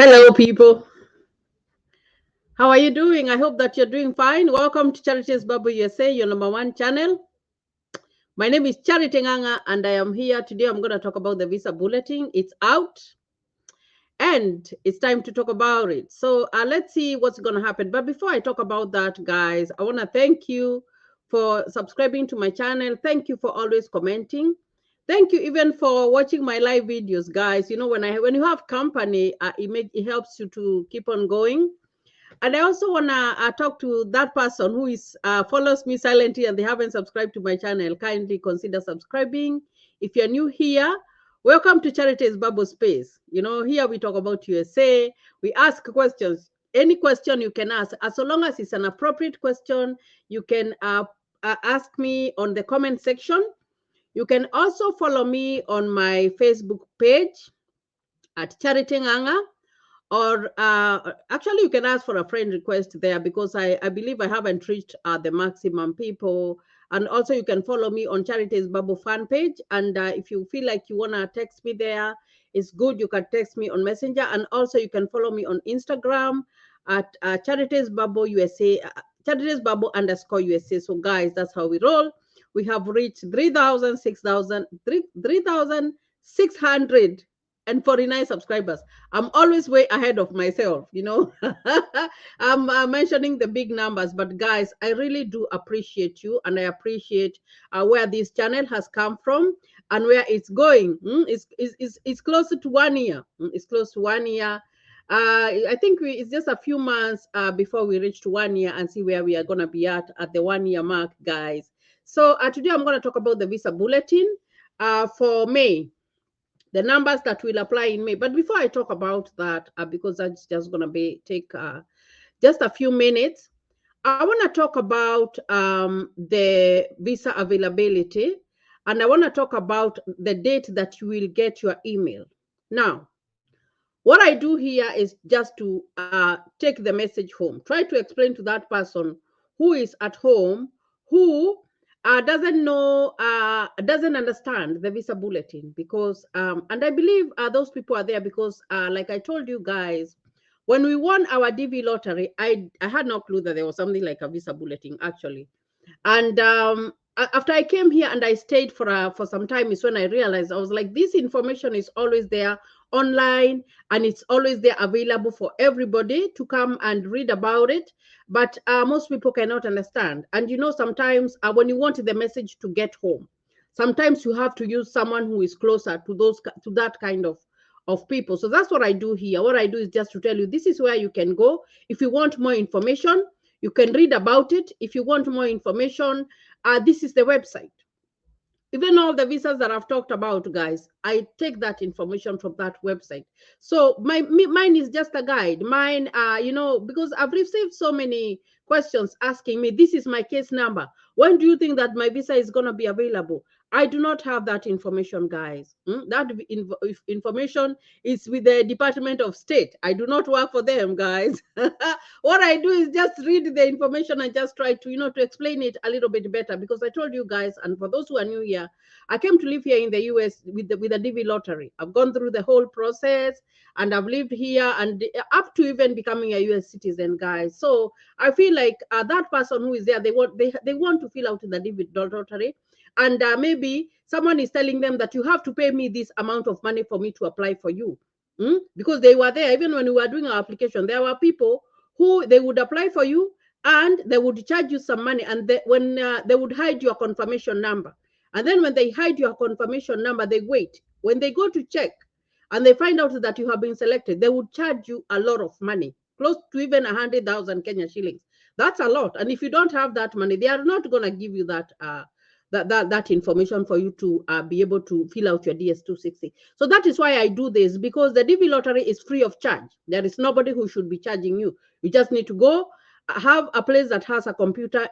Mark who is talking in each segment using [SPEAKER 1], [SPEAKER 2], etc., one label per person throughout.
[SPEAKER 1] Hello, people. How are you doing? I hope that you're doing fine. Welcome to Charities Bubble USA, your number one channel. My name is Charity Nganga, and I am here today. I'm going to talk about the visa bulletin. It's out, and it's time to talk about it. So let's see what's going to happen. But before I talk about that, guys, I want to thank you for subscribing to my channel. Thank you for always commenting. Thank you even for watching my live videos, guys. You know, when you have company, it helps you to keep on going. And I also want to talk to that person who is follows me silently and they haven't subscribed to my channel. Kindly consider subscribing. If you're new here, welcome to Charities Bubble Space. You know, here we talk about USA. We ask questions. Any question you can ask, as long as it's an appropriate question, you can ask me on the comment section. You can also follow me on my Facebook page at Charity Nganga, or actually you can ask for a friend request there because I believe I haven't reached the maximum people. And also you can follow me on Charities Bubble fan page, and if you feel like you want to text me there, it's good, you can text me on Messenger. And also you can follow me on Instagram at Charities Bubble USA, Charities Bubble underscore USA. So guys, that's how we roll. We have reached 3,649 subscribers. I'm always way ahead of myself, you know. I'm mentioning the big numbers, but guys, I really do appreciate you, and I appreciate where this channel has come from and where it's going. It's closer to 1 year. It's close to 1 year. I think it's just a few months before we reach to 1 year and see where we are going to be at the 1 year mark, guys. So today I'm going to talk about the visa bulletin for May, the numbers that will apply in May. But before I talk about that, because that's just going to take just a few minutes, I want to talk about the visa availability, and I want to talk about the date that you will get your email. Now, what I do here is just to take the message home, try to explain to that person who is at home, who doesn't know, doesn't understand the visa bulletin, because, and I believe those people are there because, like I told you guys, when we won our DV lottery, I had no clue that there was something like a visa bulletin actually. And after I came here and I stayed for some time, is when I realized, I was like, this information is always there online, and it's always there available for everybody to come and read about it. But most people cannot understand. And you know, sometimes when you want the message to get home, sometimes you have to use someone who is closer to that kind of people. So that's what I do here. What I do is just to tell you, this is where you can go if you want more information. You can read about it. If you want more information, this is the website. Even all the visas that I've talked about, guys, I take that information from that website. So mine is just a guide. Mine, you know, because I've received so many questions asking me, this is my case number. When do you think that my visa is going to be available? I do not have that information, guys. That information is with the Department of State. I do not work for them, guys. What I do is just read the information and just try to, you know, to explain it a little bit better, because I told you guys, and for those who are new here, I came to live here in the US with the DV lottery. I've gone through the whole process, and I've lived here and up to even becoming a US citizen, guys. So I feel like that person who is there, they want to fill out the DV lottery, and maybe someone is telling them that you have to pay me this amount of money for me to apply for you. Because they were there even when we were doing our application. There were people who they would apply for you and they would charge you some money, and when they would hide your confirmation number. And then when they hide your confirmation number, they wait. When they go to check and they find out that you have been selected, they would charge you a lot of money, close to even 100,000 Kenya shillings. That's a lot. And if you don't have that money, they are not going to give you that information for you to be able to fill out your DS-260. So that is why I do this, because the DV lottery is free of charge. There is nobody who should be charging you. You just need to go have a place that has a computer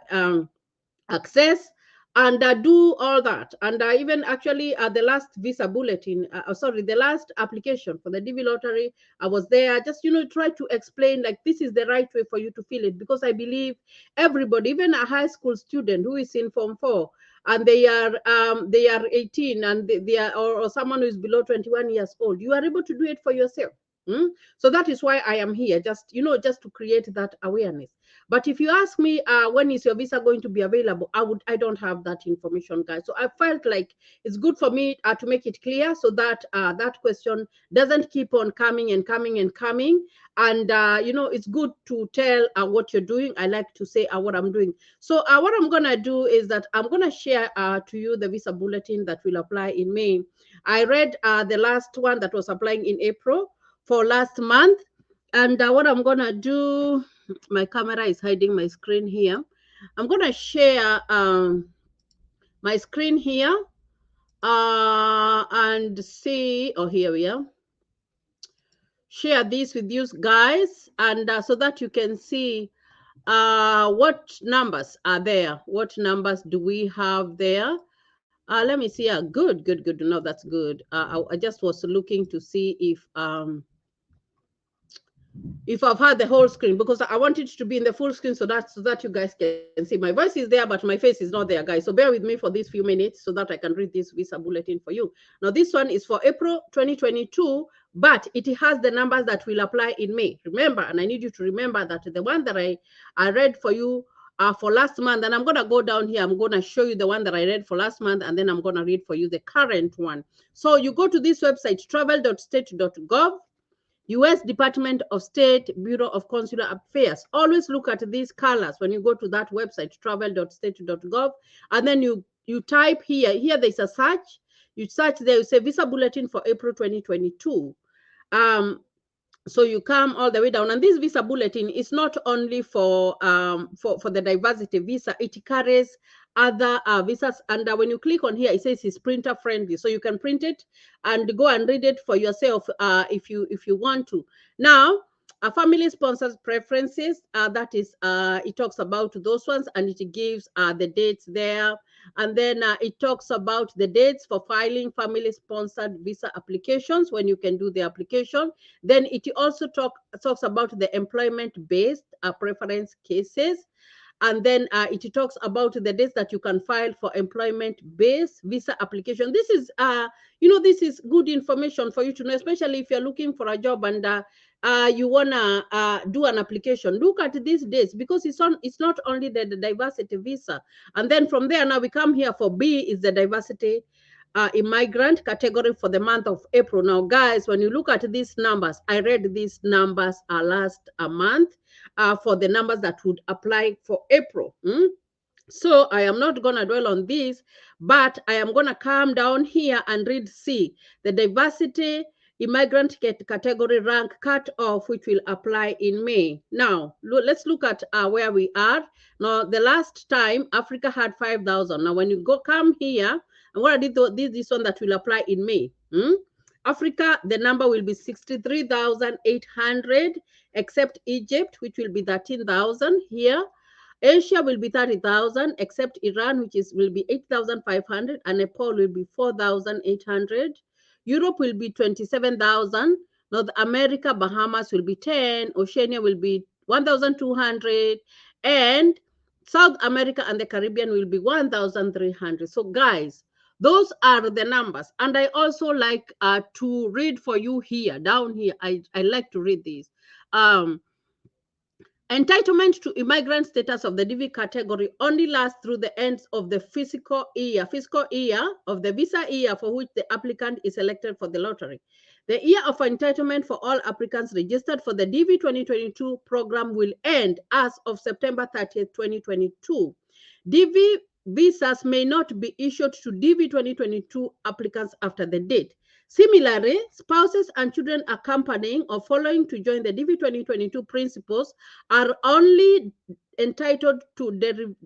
[SPEAKER 1] access, and do all that. And even actually the last visa bulletin, sorry, the last application for the DV lottery, I was there just, you know, try to explain like this is the right way for you to fill it, because I believe everybody, even a high school student who is in Form 4 and they are 18, and they are, or someone who is below 21 years old, you are able to do it for yourself. So that is why I am here, just just to create that awareness. But if you ask me, when is your visa going to be available, I don't have that information, guys. So I felt like it's good for me to make it clear, so that that question doesn't keep on coming and coming and coming. And it's good to tell what you're doing. I like to say what I'm doing. So what I'm gonna do is that I'm gonna share to you the visa bulletin that will apply in May. I read the last one that was applying in April for last month. And what I'm gonna do, my camera is hiding my screen here. I'm gonna share my screen here and see. Oh, here we are. Share this with you guys, and so that you can see what numbers are there. What numbers do we have there? Let me see. Good. No, that's good. I just was looking to see if I've had the whole screen, because I want it to be in the full screen, so that you guys can see. My voice is there, but my face is not there, guys. So bear with me for these few minutes so that I can read this visa bulletin for you. Now, this one is for April 2022, but it has the numbers that will apply in May. Remember, and I need you to remember that the one that I read for you for last month, and I'm going to go down here. I'm going to show you the one that I read for last month, and then I'm going to read for you the current one. So you go to this website, travel.state.gov. U.S. Department of State, Bureau of Consular Affairs. Always look at these colors when you go to that website, travel.state.gov, and then you type here. Here there's a search. You search there, you say visa bulletin for April 2022. So you come all the way down, and this visa bulletin is not only for the diversity visa. It carries other visas, and when you click on here, it says it's printer friendly, so you can print it and go and read it for yourself if you want to. Now, family sponsors preferences, that is, it talks about those ones, and it gives the dates there. And then it talks about the dates for filing family sponsored visa applications, when you can do the application. Then it also talks about the employment based preference cases. And then it talks about the dates that you can file for employment-based visa application. This is, this is good information for you to know, especially if you're looking for a job and you wanna do an application. Look at these dates, because it's not only the diversity visa. And then from there, now we come here for B, is the diversity immigrant category for the month of April. Now, guys, when you look at these numbers, I read these numbers last month for the numbers that would apply for April. So I am not going to dwell on this, but I am going to come down here and read C, the diversity immigrant category rank cut off, which will apply in May. Now, let's look at where we are. Now, the last time Africa had 5,000. Now, when you come here, I'm going to do this one that will apply in May. Africa, the number will be 63,800, except Egypt, which will be 13,000 here. Asia will be 30,000, except Iran, which will be 8,500, and Nepal will be 4,800. Europe will be 27,000. North America, Bahamas will be 10. Oceania will be 1,200. And South America and the Caribbean will be 1,300. So, guys, those are the numbers. And I also like to read for you here, down here. I like to read these. Entitlement to immigrant status of the DV category only lasts through the end of the fiscal year of the visa year for which the applicant is selected for the lottery. The year of entitlement for all applicants registered for the DV 2022 program will end as of September 30th, 2022. DV visas may not be issued to DV 2022 applicants after the date. Similarly, spouses and children accompanying or following to join the DV 2022 principles are only entitled to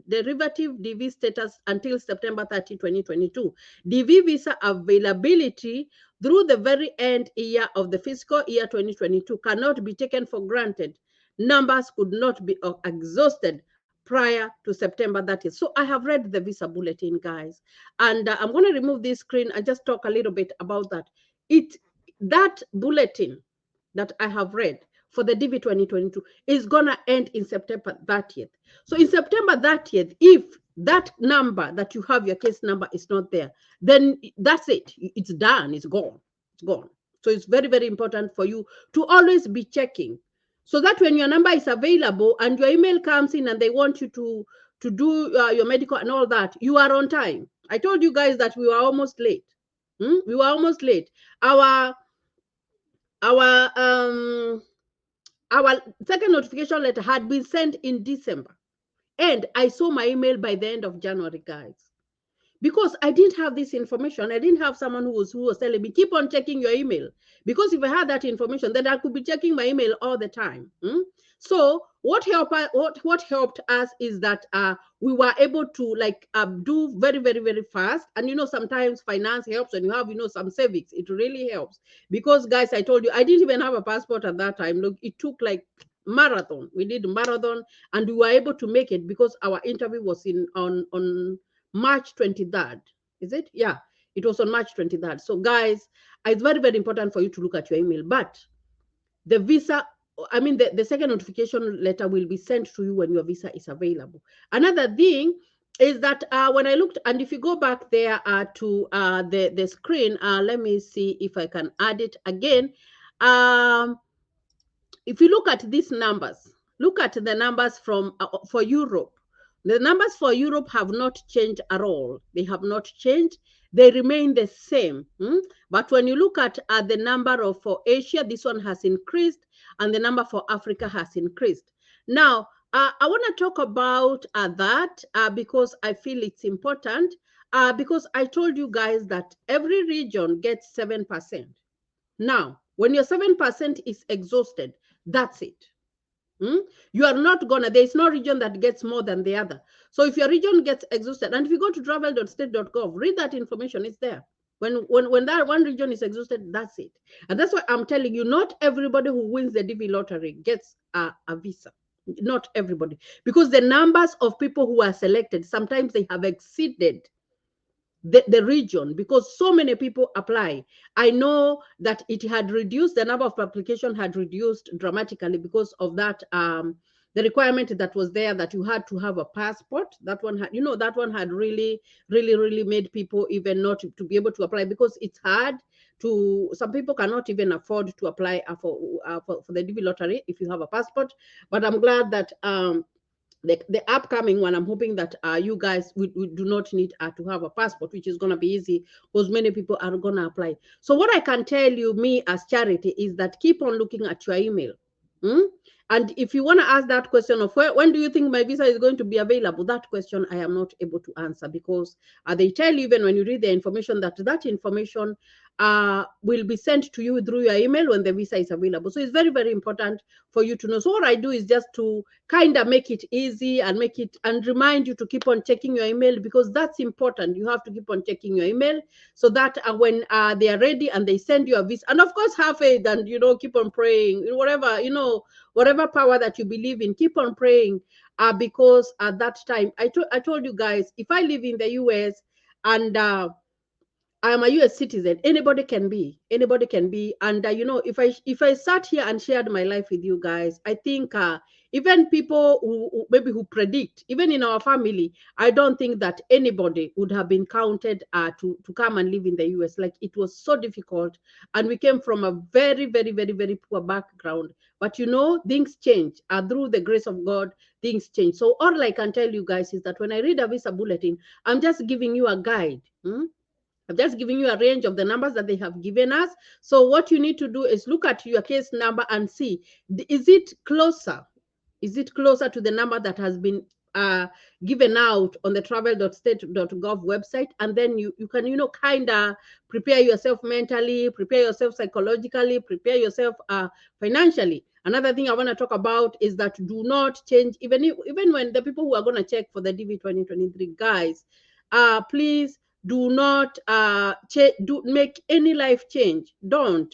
[SPEAKER 1] derivative DV status until September 30, 2022. DV visa availability through the very end year of the fiscal year 2022 cannot be taken for granted. Numbers could not be exhausted prior to September 30th. So I have read the visa bulletin, guys, and I'm going to remove this screen and just talk a little bit about that. That bulletin that I have read for the DV 2022 is going to end in September 30th. So in September 30th, if that number that you have, your case number, is not there, then that's it. It's done. It's gone. It's gone. So it's very, very important for you to always be checking, so that when your number is available and your email comes in and they want you to do your medical and all that, you are on time. I told you guys that we were almost late. We were almost late. Our our um our second notification letter had been sent in December, and I saw my email by the end of January, guys, because I didn't have this information. I didn't have someone who was telling me keep on checking your email, because if I had that information, then I could be checking my email all the time. So what helped us is that we were able to like do very, very, very fast. And sometimes finance helps, and you have some savings. It really helps, because guys, I told you I didn't even have a passport at that time. Look, it took like marathon. We did marathon, and we were able to make it because our interview was in on March 23rd. Is it? Yeah, it was on March 23rd. So, guys, it's very, very important for you to look at your email. But the visa, I mean, the second notification letter will be sent to you when your visa is available. Another thing is that when I looked, and if you go back there to the screen, let me see if I can add it again. If you look at these numbers, look at the numbers for Europe. The numbers for Europe have not changed at all. They have not changed. They remain the same. But when you look at the number for Asia, this one has increased, and the number for Africa has increased. Now, I want to talk about that because I feel it's important, because I told you guys that every region gets 7%. Now, when your 7% is exhausted, that's it. You are not gonna, there's no region that gets more than the other. So if your region gets exhausted, and if you go to travel.state.gov, read that information, it's there. When that one region is exhausted, that's it. And that's why I'm telling you, not everybody who wins the DV lottery gets a visa. Not everybody. Because the numbers of people who are selected, sometimes they have exceeded the region, because so many people apply. I know that it had reduced, the number of applications had reduced dramatically because of that the requirement that was there, that you had to have a passport. That one had, that one had really, really, really made people even not to be able to apply, because it's hard to, some people cannot even afford to apply for the DV lottery if you have a passport. But I'm glad that the upcoming one, I'm hoping that you guys we do not need to have a passport, which is going to be easy, because many people are going to apply. So what I can tell you, me as Charity, is that keep on looking at your email. And if you want to ask that question of when do you think my visa is going to be available, that question I am not able to answer, because they tell you, even when you read the information, that information will be sent to you through your email when the visa is available. So it's very, very important for you to know. So what I do is just to kind of make it easy and make it and remind you to keep on checking your email, because that's important. You have to keep on checking your email, so that when they are ready and they send you a visa, and of course have faith, and keep on praying, whatever power that you believe in, keep on praying, because at that time I told you guys, if I live in the US and I am a US citizen. Anybody can be. Anybody can be. And if I sat here and shared my life with you guys, I think even people who maybe who predict, even in our family, I don't think that anybody would have been counted to come and live in the US. Like, it was so difficult, and we came from a very, very, very, very poor background. But things change. Through the grace of God, things change. So all I can tell you guys is that when I read a visa bulletin, I'm just giving you a guide. I'm just giving you a range of the numbers that they have given us. So what you need to do is look at your case number and see, is it closer? Is it closer to the number that has been given out on the travel.state.gov website? And then you can, kind of prepare yourself mentally, prepare yourself psychologically, prepare yourself financially. Another thing I want to talk about is that do not change, even when the people who are going to check for the DV 2023, guys, please do not make any life change. Don't.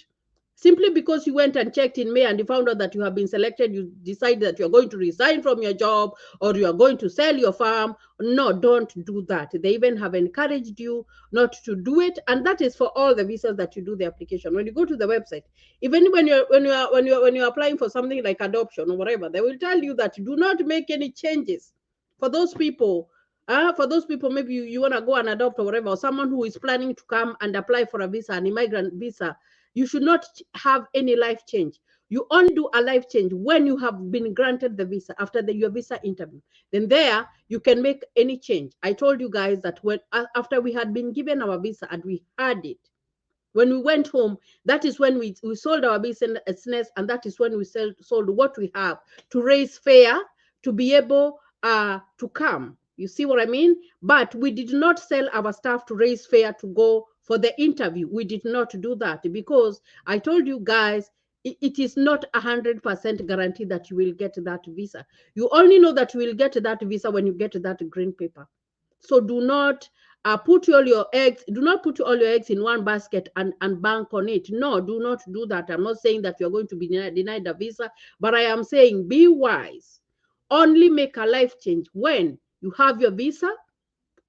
[SPEAKER 1] Simply because you went and checked in May and you found out that you have been selected, you decide that you're going to resign from your job or you are going to sell your farm. No, don't do that. They even have encouraged you not to do it, and that is for all the visas that you do the application. When you go to the website, even when you're applying for something like adoption or whatever, they will tell you that do not make any changes for those people. Maybe you want to go and adopt or whatever, or someone who is planning to come and apply for a visa, an immigrant visa. You should not have any life change. You only do a life change when you have been granted the visa after your visa interview. Then there you can make any change. I told you guys that when after we had been given our visa and we had it, when we went home, that is when we sold our business, and that is when we sold what we have to raise fare to be able to come. You see what I mean? But we did not sell our stuff to raise fare to go for the interview. We did not do that because I told you guys it is not 100% guaranteed that you will get that visa. You only know that you will get that visa when you get that green paper. So do not put all your eggs, do not put all your eggs in one basket and bank on it. No, do not do that. I'm not saying that you're going to be denied a visa, but I am saying be wise. Only make a life change when you have your visa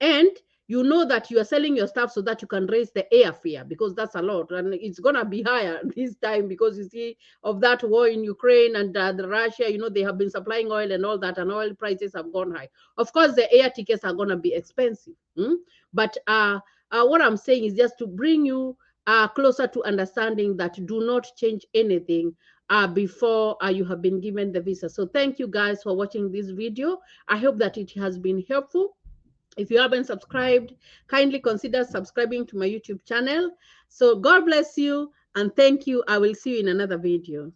[SPEAKER 1] and you know that you are selling your stuff so that you can raise the airfare, because that's a lot and it's gonna be higher this time because you see of that war in Ukraine and the Russia. They have been supplying oil and all that, and oil prices have gone high. Of course the air tickets are gonna be expensive. But what I'm saying is just to bring you closer to understanding that do not change anything before you have been given the visa. So thank you guys for watching this video. I hope that it has been helpful. If you haven't subscribed, kindly consider subscribing to my YouTube channel. So God bless you and thank you. I will see you in another video.